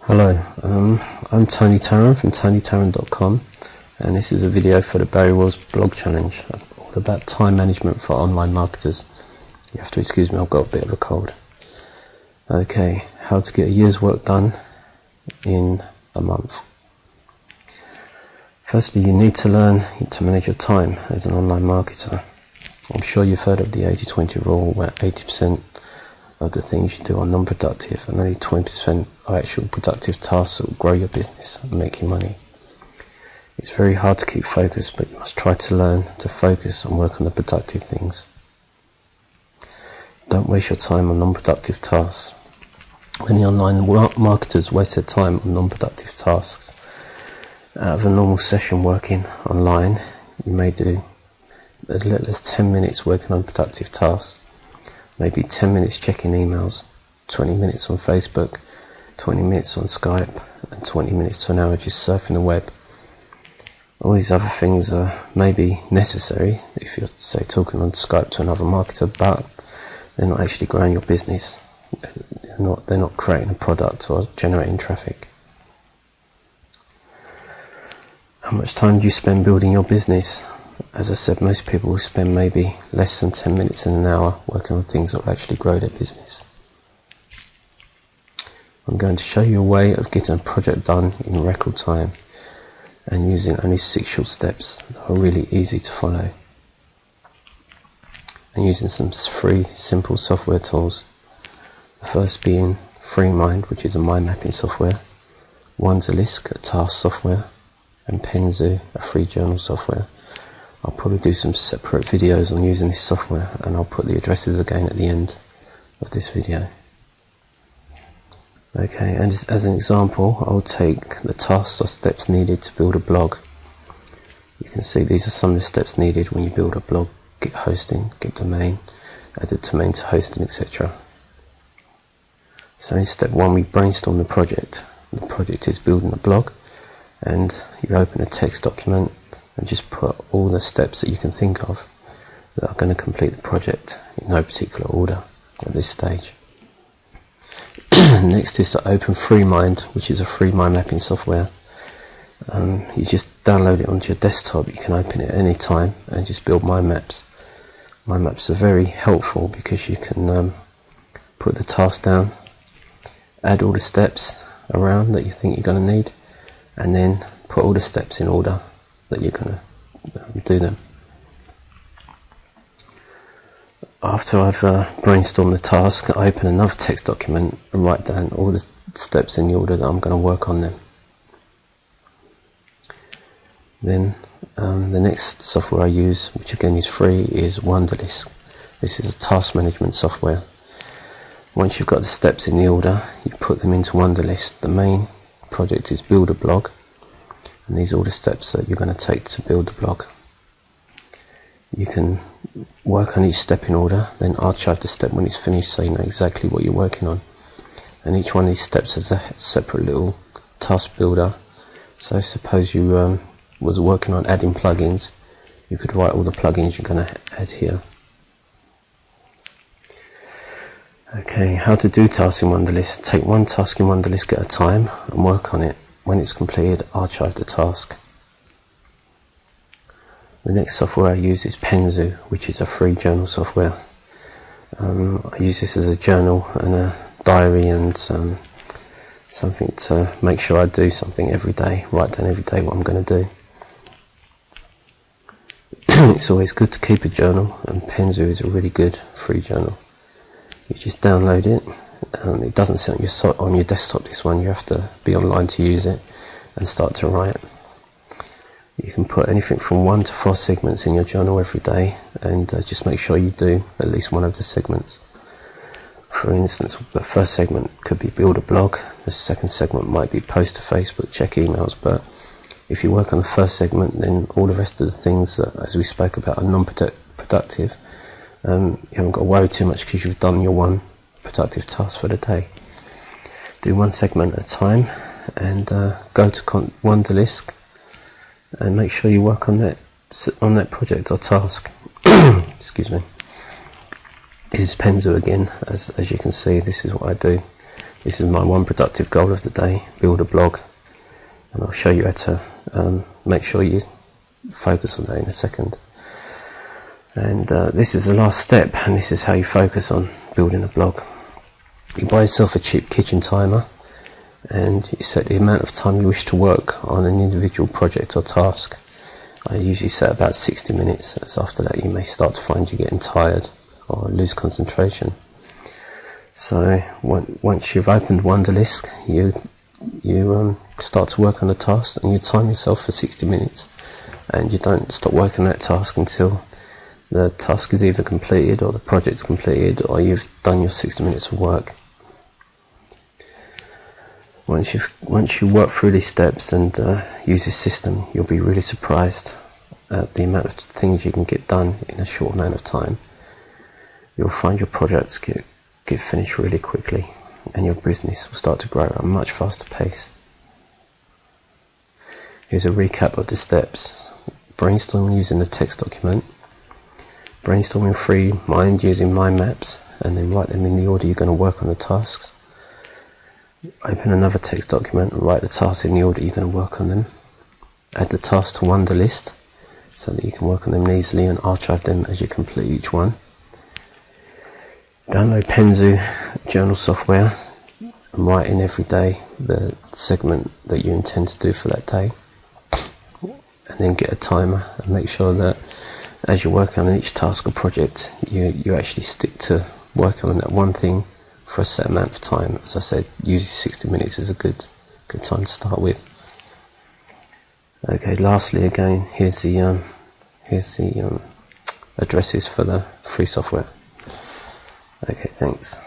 Hello, I'm Tony Taran from tonytaran.com, and this is a video for the Barry Wills blog challenge, all about time management for online marketers. You have to excuse me, I've got a bit of a cold. Okay, how to get a year's work done in a month. Firstly, you need to learn to manage your time as an online marketer. I'm sure you've heard of the 80-20 rule, where 80% of the things you do are non-productive and only 20% are actual productive tasks that will grow your business and make you money. It's very hard to keep focused, but you must try to learn to focus and work on the productive things. Don't waste your time on non-productive tasks. Many online marketers waste their time on non-productive tasks. Out of a normal session working online, you may do as little as 10 minutes working on productive tasks. Maybe 10 minutes checking emails, 20 minutes on Facebook, 20 minutes on Skype, and 20 minutes to an hour just surfing the web. All these other things are maybe necessary if you're, say, talking on Skype to another marketer, but they're not actually growing your business. They're not creating a product or generating traffic. How much time do you spend building your business? As I said, most people will spend maybe less than 10 minutes in an hour working on things that will actually grow their business. I'm going to show you a way of getting a project done in record time and using only 6 short steps that are really easy to follow, and using some free, simple software tools. The first being FreeMind, which is a mind mapping software, Wunderlist, a task software, and Penzu, a free journal software. I'll probably do some separate videos on using this software, and I'll put the addresses again at the end of this video. Okay, and as an example, I'll take the tasks or steps needed to build a blog. You can see these are some of the steps needed when you build a blog: get hosting, get domain, add a domain to hosting, etc. So in step 1, we brainstorm the project. The project is building a blog, and you open a text document and just put all the steps that you can think of that are going to complete the project in no particular order at this stage. Next is to open FreeMind, which is a free mind mapping software. You just download it onto your desktop. You can open it at any time and just build mind maps. Mind maps are very helpful because you can put the task down, add all the steps around that you think you're going to need, and then put all the steps in order that you're going to do them. After I've brainstormed the task, I open another text document and write down all the steps in the order that I'm going to work on them. Then the next software I use, which again is free, is Wunderlist. This is a task management software. Once you've got the steps in the order, you put them into Wunderlist. The main project is build a blog, and these are all the steps that you're going to take to build the blog. You can work on each step in order, then archive the step when it's finished so you know exactly what you're working on. And each one of these steps has a separate little task builder. So suppose you was working on adding plugins, you could write all the plugins you're going to add here. Okay, how to do tasks in Wunderlist. Take one task in Wunderlist at a time and work on it. When it's completed, archive the task. The next software I use is Penzu, which is a free journal software. I use this as a journal and a diary and something to make sure I do something every day, write down every day what I'm going to do. It's always good to keep a journal, and Penzu is a really good free journal. You just download it. It doesn't sit on your desktop, this one. You have to be online to use it and start to write. You can put anything from 1 to 4 segments in your journal every day, and just make sure you do at least one of the segments. For instance, the first segment could be build a blog, the second segment might be post to Facebook, check emails, but if you work on the first segment, then all the rest of the things that, as we spoke about, are non-productive. You haven't got to worry too much because you've done your one productive task for the day. Do one segment at a time, and go to Wunderlist and make sure you work on that project or task. Excuse me. This is Penzu again. As you can see, this is what I do. This is my one productive goal of the day: build a blog, and I'll show you how to make sure you focus on that in a second. And this is the last step, and this is how you focus on building a blog. You buy yourself a cheap kitchen timer, and you set the amount of time you wish to work on an individual project or task. I usually set about 60 minutes, as after that you may start to find you're getting tired or lose concentration. So once you've opened Wunderlist, you start to work on a task, and you time yourself for 60 minutes, and you don't stop working on that task until the task is either completed or the project's completed or you've done your 60 minutes of work. Once you work through these steps and use this system, you'll be really surprised at the amount of things you can get done in a short amount of time. You'll find your projects get finished really quickly, and your business will start to grow at a much faster pace. Here's a recap of the steps. Brainstorm using the text document. Brainstorming free mind using mind maps, and then write them in the order you're going to work on the tasks. Open another text document and write the tasks in the order you're going to work on them. Add the task to Wunderlist so that you can work on them easily and archive them as you complete each one. Download Penzu journal software and write in every day the segment that you intend to do for that day. And then get a timer and make sure that as you're working on each task or project, you actually stick to working on that one thing for a set amount of time. As I said, usually 60 minutes is a good time to start with. Okay, lastly, again, here's the addresses for the free software. Okay, thanks.